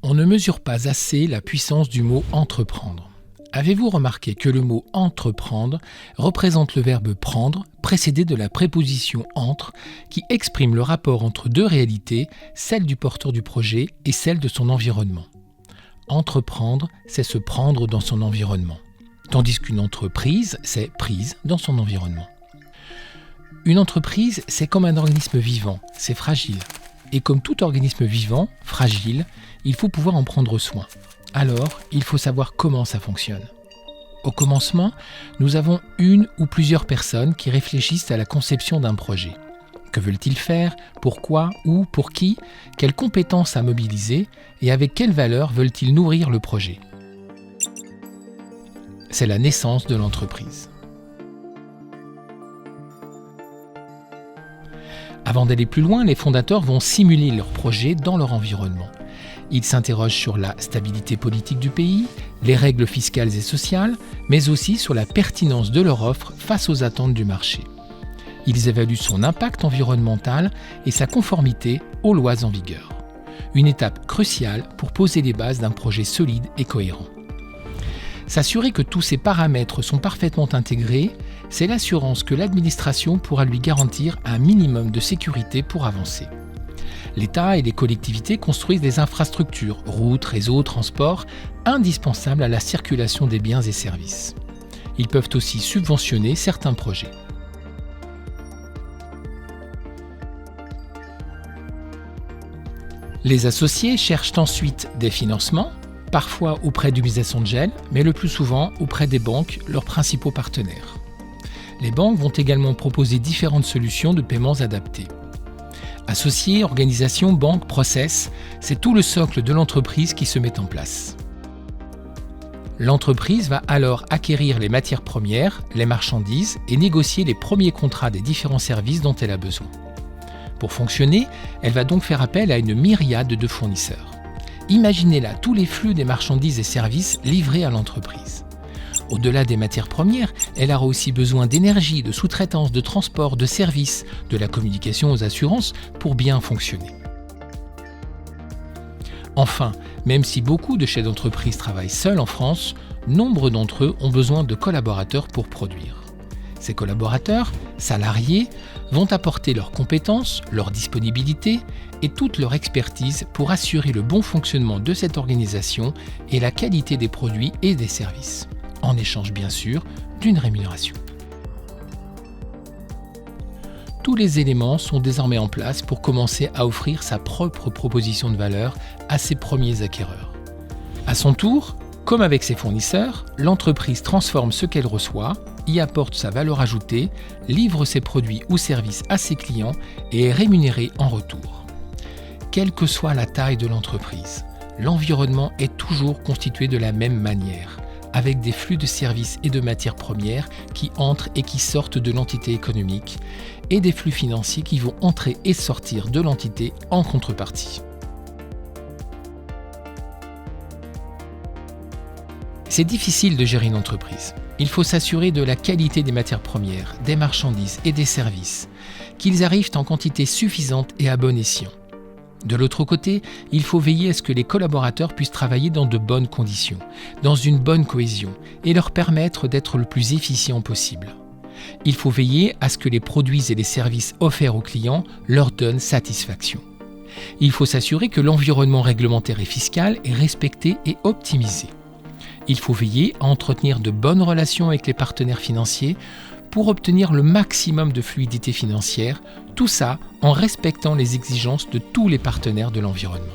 On ne mesure pas assez la puissance du mot « entreprendre ». Avez-vous remarqué que le mot « entreprendre » représente le verbe « prendre » précédé de la préposition « entre » qui exprime le rapport entre deux réalités, celle du porteur du projet et celle de son environnement. Entreprendre, c'est se prendre dans son environnement, tandis qu'une entreprise, c'est prise dans son environnement. Une entreprise, c'est comme un organisme vivant, c'est fragile. Et comme tout organisme vivant, fragile, il faut pouvoir en prendre soin. Alors, il faut savoir comment ça fonctionne. Au commencement, nous avons une ou plusieurs personnes qui réfléchissent à la conception d'un projet. Que veulent-ils faire? Pourquoi? Où? Pour qui? Quelles compétences à mobiliser? Et avec quelles valeurs veulent-ils nourrir le projet? C'est la naissance de l'entreprise. Avant d'aller plus loin, les fondateurs vont simuler leur projet dans leur environnement. Ils s'interrogent sur la stabilité politique du pays, les règles fiscales et sociales, mais aussi sur la pertinence de leur offre face aux attentes du marché. Ils évaluent son impact environnemental et sa conformité aux lois en vigueur. Une étape cruciale pour poser les bases d'un projet solide et cohérent. S'assurer que tous ces paramètres sont parfaitement intégrés, c'est l'assurance que l'administration pourra lui garantir un minimum de sécurité pour avancer. L'État et les collectivités construisent des infrastructures, routes, réseaux, transports, indispensables à la circulation des biens et services. Ils peuvent aussi subventionner certains projets. Les associés cherchent ensuite des financements, parfois auprès du business angel, mais le plus souvent auprès des banques, leurs principaux partenaires. Les banques vont également proposer différentes solutions de paiements adaptés. Associés, organisations, banques, process, c'est tout le socle de l'entreprise qui se met en place. L'entreprise va alors acquérir les matières premières, les marchandises et négocier les premiers contrats des différents services dont elle a besoin. Pour fonctionner, elle va donc faire appel à une myriade de fournisseurs. Imaginez là tous les flux des marchandises et services livrés à l'entreprise. Au-delà des matières premières, elle aura aussi besoin d'énergie, de sous-traitance, de transport, de services, de la communication aux assurances pour bien fonctionner. Enfin, même si beaucoup de chefs d'entreprise travaillent seuls en France, nombre d'entre eux ont besoin de collaborateurs pour produire. Ces collaborateurs, salariés, vont apporter leurs compétences, leur disponibilité et toute leur expertise pour assurer le bon fonctionnement de cette organisation et la qualité des produits et des services, en échange bien sûr d'une rémunération. Tous les éléments sont désormais en place pour commencer à offrir sa propre proposition de valeur à ses premiers acquéreurs. À son tour, comme avec ses fournisseurs, l'entreprise transforme ce qu'elle reçoit, y apporte sa valeur ajoutée, livre ses produits ou services à ses clients et est rémunérée en retour. Quelle que soit la taille de l'entreprise, l'environnement est toujours constitué de la même manière, avec des flux de services et de matières premières qui entrent et qui sortent de l'entité économique, et des flux financiers qui vont entrer et sortir de l'entité en contrepartie. C'est difficile de gérer une entreprise. Il faut s'assurer de la qualité des matières premières, des marchandises et des services, qu'ils arrivent en quantité suffisante et à bon escient. De l'autre côté, il faut veiller à ce que les collaborateurs puissent travailler dans de bonnes conditions, dans une bonne cohésion, et leur permettre d'être le plus efficient possible. Il faut veiller à ce que les produits et les services offerts aux clients leur donnent satisfaction. Il faut s'assurer que l'environnement réglementaire et fiscal est respecté et optimisé. Il faut veiller à entretenir de bonnes relations avec les partenaires financiers pour obtenir le maximum de fluidité financière, tout ça en respectant les exigences de tous les partenaires de l'environnement.